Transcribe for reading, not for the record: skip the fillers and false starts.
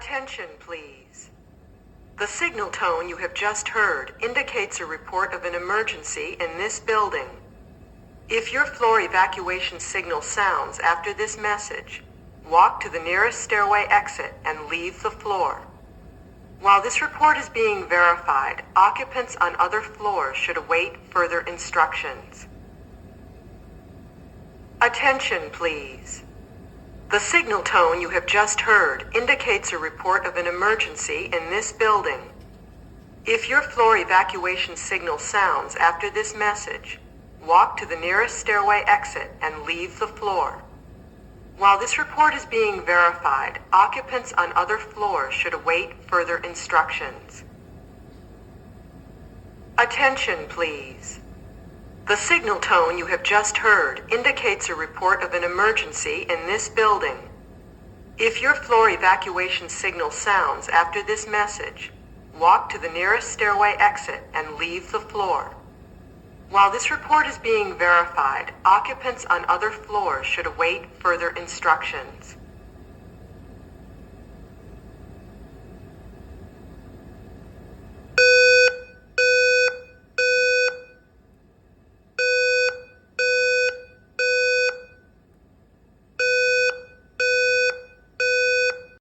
Attention, please. The signal tone you have just heard indicates a report of an emergency in this building. If your floor evacuation signal sounds after this message, walk to the nearest stairway exit and leave the floor. While this report is being verified, occupants on other floors should await further instructions. Attention, please. The signal tone you have just heard indicates a report of an emergency in this building. If your floor evacuation signal sounds after this message, walk to the nearest stairway exit and leave the floor. While this report is being verified, occupants on other floors should await further instructions. Attention, please. The signal tone you have just heard indicates a report of an emergency in this building. If your floor evacuation signal sounds after this message, walk to the nearest stairway exit and leave the floor. While this report is being verified, occupants on other floors should await further instructions.